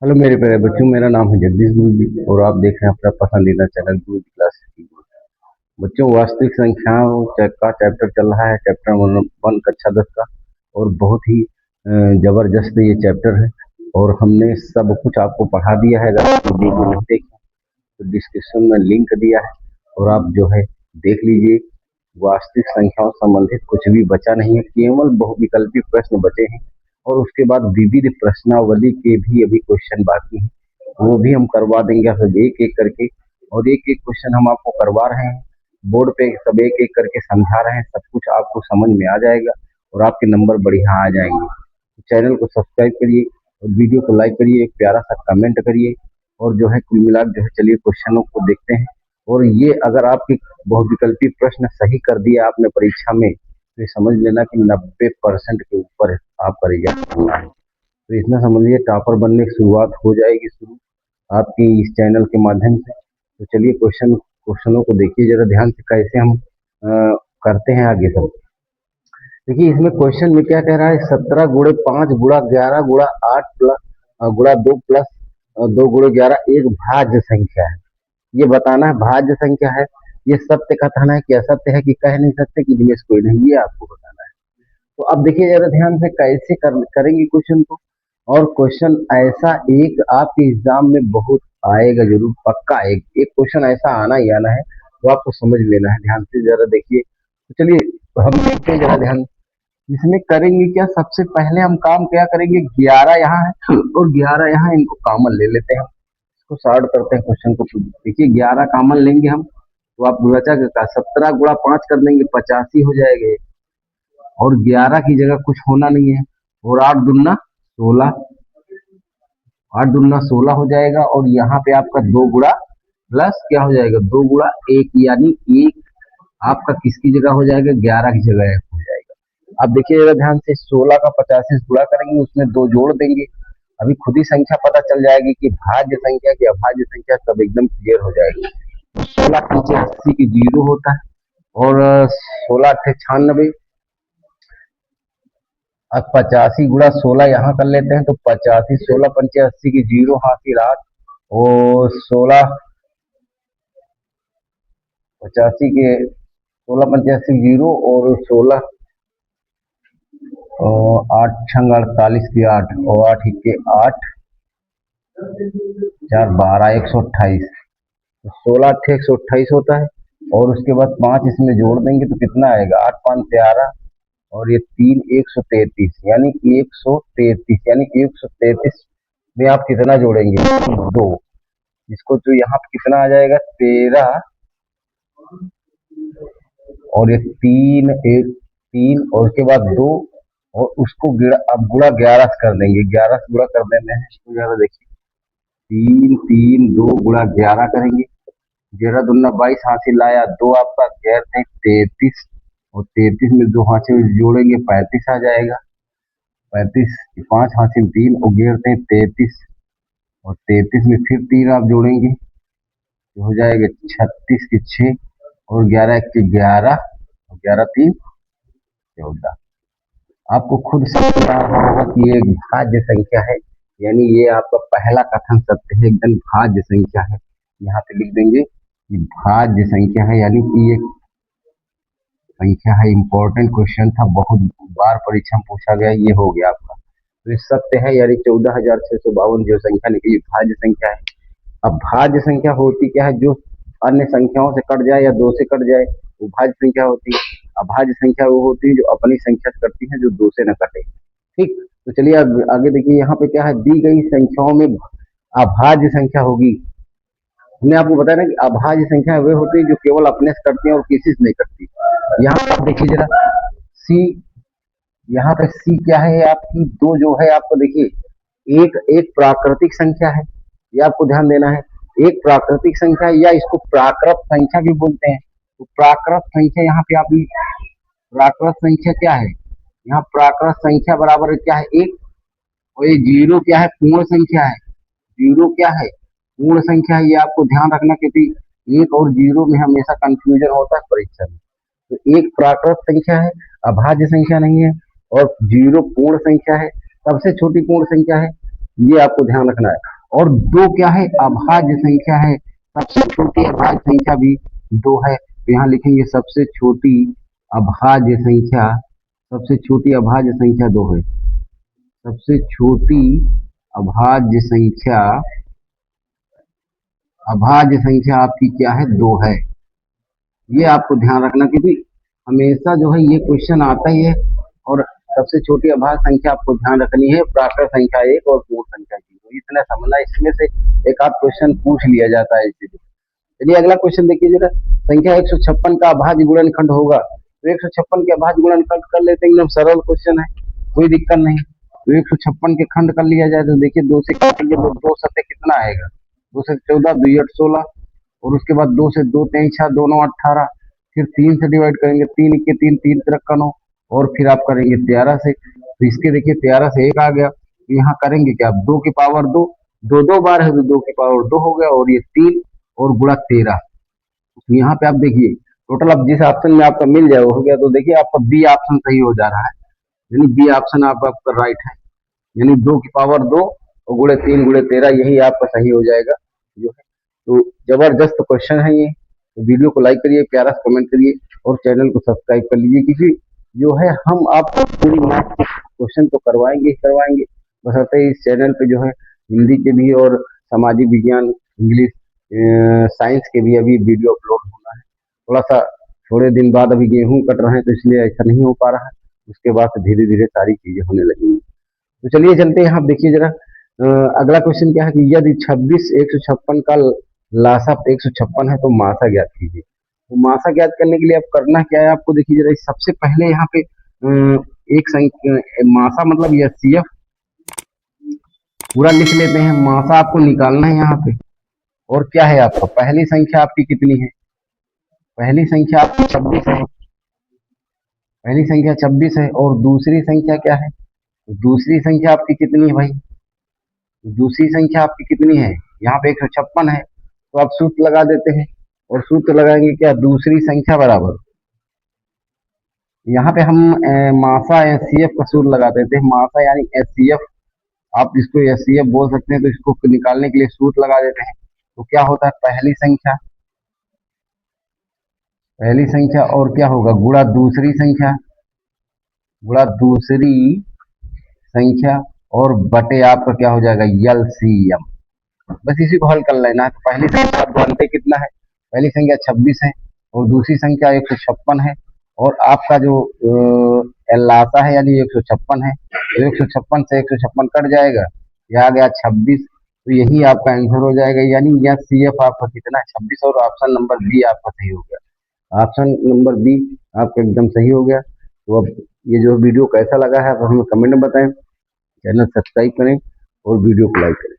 Hello मेरे प्यारे बच्चों, मेरा नाम है जगदीश गुरु जी और आप देख रहे हैं अपना पसंदीदा चैनल गुरु जी क्लासेस की गुरु। बच्चों, वास्तविक संख्याओं का चैप्टर चल रहा है, चैप्टर वन कक्षा 10 का। और बहुत ही जबरदस्त ये चैप्टर है और हमने सब कुछ आपको पढ़ा दिया है। अगर आप वीडियो नहीं देखें तो डिस्क्रिप्शन में लिंक दिया है और आप जो है देख लीजिए। वास्तविक संख्याओं संबंधित कुछ भी बचा नहीं है, केवल बहुविकल्पी प्रश्न बचे हैं और उसके बाद विविध प्रश्नावली के भी अभी क्वेश्चन बाकी हैं, वो भी हम करवा देंगे सब एक एक करके। और एक एक क्वेश्चन हम आपको करवा रहे हैं, बोर्ड पे सब एक एक करके समझा रहे हैं, सब कुछ आपको समझ में आ जाएगा और आपके नंबर बढ़िया आ जाएंगे। तो चैनल को सब्सक्राइब करिए और वीडियो को लाइक करिए, एक प्यारा सा कमेंट करिए और जो है कुल मिला जो है चलिए क्वेश्चनों को देखते हैं। और ये अगर आपके बहुविकल्पी प्रश्न सही कर दिया आपने परीक्षा में तो ये समझ लेना कि 90% के ऊपर आपका रिजल्ट होना है। तो इतना समझिए टॉपर बनने की शुरुआत हो जाएगी शुरू आपकी इस चैनल के माध्यम से। तो चलिए क्वेश्चनों को देखिए जरा ध्यान से, कैसे हम करते हैं आगे सब। देखिए इसमें क्वेश्चन में क्या कह रहा है, 17 गुणे 5 गुणा 11 गुणा 8 प्लस गुणा 2 प्लस 2 गुणे 11 एक भाज्य संख्या है। ये बताना है भाज्य संख्या है, ये सत्य कथन है कि असत्य है कि कह नहीं सकते कि जिसमें कोई नहीं, ये आपको बताना है। तो अब देखिए जरा ध्यान से कैसे करेंगे क्वेश्चन को। और क्वेश्चन ऐसा एक आपके एग्जाम में बहुत आएगा, जरूर पक्का एक एक क्वेश्चन ऐसा आना ही आना है, तो आपको समझ लेना है। ध्यान से जरा देखिए। तो चलिए हम देखते हैं जरा ध्यान। इसमें करेंगे क्या, सबसे पहले हम काम क्या करेंगे, 11 यहाँ है और 11 यहाँ, इनको कॉमन ले लेते हैं। इसको सॉल्व करते हैं क्वेश्चन को। देखिए 11 कॉमन लेंगे हम तो आप बचा का 17 गुणा 5 कर देंगे, 85 हो जाएगा। और 11 की जगह कुछ होना नहीं है और 8 दुना 16, 8 दुना 16 हो जाएगा। और यहाँ पे आपका 2 गुणा प्लस क्या हो जाएगा, 2 गुणा 1, यानी एक आपका किसकी जगह हो जाएगा, 11 की जगह हो जाएगा। अब देखिए जरा ध्यान से, 16 का 85 से गुणा करेंगे, उसमें 2 जोड़ देंगे। अभी खुद ही संख्या पता चल जाएगी कि भाज्य संख्या की अभाज्य संख्या सब एकदम क्लियर हो जाएगी। 16 के नीचे 80 की जीरो होता है और 16 अट्ठे 96। अब 85 गुणा 16 यहाँ कर लेते हैं तो 85, 16 पंचे 80 की जीरो हासिल 8 और 16 85 के 16 पंचे 80 जीरो और 16 और 8 छंग 48 की 8 और 8 के 8 4 12 128। तो 16 अट्ठे 128 होता है और उसके बाद 5 इसमें जोड़ देंगे तो कितना आएगा, 8 5 11 और ये 3 133, यानी 133, यानी 133 में आप कितना जोड़ेंगे, 2। इसको तो यहाँ पे कितना आ जाएगा, 13 और ये 3 1 3 और उसके बाद 2 और उसको अब गुणा 11 से कर देंगे, 11 से गुणा कर देने हैं इसको। जरा देखिए 3 3 2 गुणा 11 करेंगे, 11 दूना 22 हासिल लाया, 2 आपका 11 33 और 33 में 2 हासिल जोड़ेंगे 35 आ जाएगा। 35 5 हासिल 3 और 11 33 और 33 में फिर 3 आप जोड़ेंगे तो हो जाएगा 36 की 6 और 11 के 11 और 11 3 14। आपको खुद समझना होगा कि ये एक भाज्य संख्या है, यानी ये आपका पहला कथन सत्य है, एकदम भाज्य संख्या है। यहाँ पे लिख देंगे कि भाज्य संख्या है, यानी कि ये संख्या है। इंपॉर्टेंट क्वेश्चन था, बहुत बार परीक्षा में पूछा गया, ये हो गया आपका। तो ये सत्य है, यानी 14,652 जो संख्या निकली भाज्य संख्या है। अब भाज्य संख्या होती क्या है, जो अन्य संख्याओं से कट जाए या 2 से कट जाए वो भाज्य संख्या होती है। अभाज्य संख्या वो होती है जो अपनी संख्या से कटती है, जो 2 से न कटे। ठीक, तो चलिए अब आगे देखिए, यहाँ पे क्या है, दी गई संख्याओं में अभाज्य संख्या होगी। हमने आपको बताया ना कि अभाज्य संख्या वे होती है जो केवल अपने से कटती है और किसी से नहीं कटती। यहाँ पर देखिए जरा सी, यहाँ पे सी क्या है आपकी, दो जो है आपको देखिए एक एक प्राकृतिक संख्या है, ये आपको ध्यान देना है। एक प्राकृतिक संख्या या इसको प्राकृत संख्या भी बोलते हैं। तो प्राकृत संख्या यहाँ पे आप, प्राकृत संख्या क्या है, यहाँ प्राकृत संख्या बराबर क्या है, एक। और ये जीरो क्या है, पूर्ण संख्या है। जीरो क्या है, पूर्ण संख्या है। ये आपको ध्यान रखना क्योंकि एक और जीरो में हमेशा कंफ्यूजन होता है परीक्षा में। तो एक प्राकृत संख्या है, अभाज्य संख्या नहीं है, और जीरो पूर्ण संख्या है, सबसे छोटी पूर्ण संख्या है, ये आपको ध्यान रखना है। और दो क्या है, अभाज्य संख्या है। सबसे छोटी अभाज्य संख्या भी दो है, तो यहाँ लिखेंगे सबसे छोटी अभाज्य संख्या, सबसे छोटी अभाज्य संख्या दो है। सबसे छोटी अभाज्य संख्या, अभाज्य संख्या आपकी क्या है, दो है। ये आपको ध्यान रखना, क्योंकि हमेशा जो है ये क्वेश्चन आता ही है। और सबसे छोटी अभाज्य संख्या आपको ध्यान रखनी है, प्राकृत संख्या एक और पूर्ण संख्या की, तो इतना समझना। इसमें से एक आध क्वेश्चन पूछ लिया जाता है इससे। चलिए अगला क्वेश्चन देखिए जरा। संख्या 156 का अभाज्य गुणनखंड होगा, तो 156 के अभाज्य गुणनखंड कर लेते हैं, एकदम सरल क्वेश्चन है, कोई दिक्कत नहीं। तो 156 के खंड कर लिया जाए तो देखिए, दो से काटेंगे तो दो सत्ते कितना आएगा, 2 से 14, 2 8 16, और उसके बाद 2 से 2 3 6, 2 9 18, फिर 3 से डिवाइड करेंगे, 3 के 3, 3 तिरक का 9, और फिर आप करेंगे 13 से। तो इसके देखिए 13 से 1 आ गया, तो यहाँ करेंगे क्या, 2 की पावर 2, दो दो बार है तो 2 की पावर 2 हो गया, और ये 3 और गुणा 13। तो यहाँ पे आप देखिए टोटल, अब जिस ऑप्शन में आपका मिल जाए वो हो गया, तो देखिए आपका बी ऑप्शन सही हो जा रहा है, यानी बी ऑप्शन आपका राइट है, यानी 2 की पावर 2 और गुणे 3 गुणे 13, यही आपका सही हो जाएगा जो है। तो जबरदस्त क्वेश्चन है ये, तो वीडियो को लाइक करिए, प्यारा सा कमेंट करिए, और चैनल को सब्सक्राइब कर लीजिए, क्योंकि जो है हम आपको पूरी मैथ के क्वेश्चन तो करवाएंगे ही करवाएंगे, बशर्ते इस चैनल पे जो है हिंदी के भी और सामाजिक विज्ञान, इंग्लिश, साइंस के भी अभी वीडियो अपलोड होना है। थोड़ा सा थोड़े दिन बाद अभी गेहूं कट रहे हैं, तो इसलिए ऐसा नहीं हो पा रहा है, उसके बाद से धीरे धीरे सारी चीजें होने लगेंगी। तो चलिए चलते हैं, आप देखिए जरा। अगला क्वेश्चन क्या है कि यदि 26 156 का लासा 156 है, तो मासा ज्ञात कीजिए। तो मासा ज्ञात करने के लिए आप करना क्या है, आपको देखिए जरा, सबसे पहले यहाँ पे एक संख्या, मासा मतलब एचसीएफ पूरा लिख लेते हैं। मासा आपको निकालना है यहाँ पे, और क्या है आपका, पहली संख्या आपकी कितनी है, पहली संख्या आपकी 26 है, पहली संख्या 26 है, और दूसरी संख्या क्या है, दूसरी संख्या आपकी कितनी है भाई, दूसरी संख्या आपकी कितनी है, यहाँ पे 156 है, तो आप सूत्र लगा देते हैं, और सूत्र लगाएंगे क्या, दूसरी संख्या बराबर, यहाँ पे हम मासा एचसीएफ का सूत्र लगा देते हैं। मासा यानी एचसीएफ, आप इसको एचसीएफ बोल सकते हैं, तो इसको निकालने के लिए सूत्र लगा देते हैं। तो क्या होता है, पहली संख्या, पहली संख्या और क्या होगा, गुणा दूसरी संख्या, गुणा दूसरी संख्या, और बटे आपका क्या हो जाएगा, एलसीएम। बस इसी को हल कर लेना है। तो पहली संख्या आप जानते कितना है, पहली संख्या 26 है, और दूसरी संख्या 156 है, और आपका जो लासा है यानी 156 है, तो 156 से 156 कट जाएगा, यह आ गया 26, तो यही आपका आंसर हो जाएगा, यानी यह सीएफ आपका कितना है, 26, और ऑप्शन नंबर बी आपका सही हो गया, ऑप्शन नंबर बी आपका एकदम सही हो गया। तो अब ये जो वीडियो कैसा लगा है, तो हमें कमेंट में बताएं, चैनल सब्सक्राइब करें और वीडियो को लाइक करें।